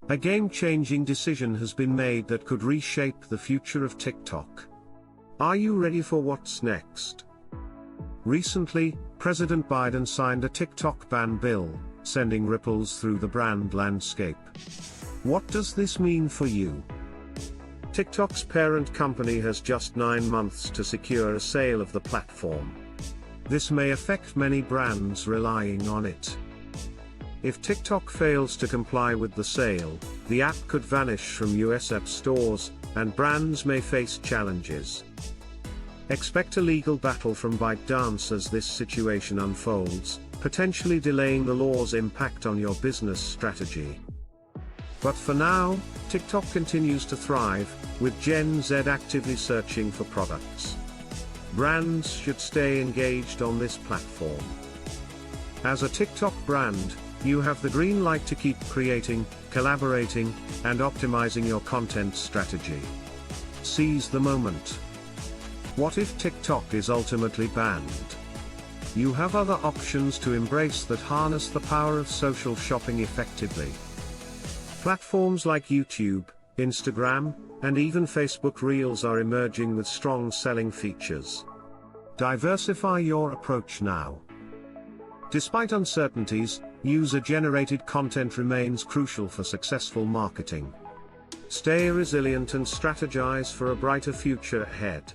A game-changing decision has been made that could reshape the future of TikTok. Are you ready for what's next? Recently, President Biden signed a TikTok ban bill, sending ripples through the brand landscape. What does this mean for you? TikTok's parent company has just 9 months to secure a sale of the platform. This may affect many brands relying on it. If TikTok fails to comply with the sale, the app could vanish from US app stores, and brands may face challenges. Expect a legal battle from ByteDance as this situation unfolds, potentially delaying the law's impact on your business strategy. But for now, TikTok continues to thrive, with Gen Z actively searching for products. Brands should stay engaged on this platform. As a TikTok brand, you have the green light to keep creating, collaborating, and optimizing your content strategy. Seize the moment. What if TikTok is ultimately banned? You have other options to embrace that harness the power of social shopping effectively. Platforms like YouTube, Instagram, and even Facebook Reels are emerging with strong selling features. Diversify your approach now. Despite uncertainties, user-generated content remains crucial for successful marketing. Stay resilient and strategize for a brighter future ahead.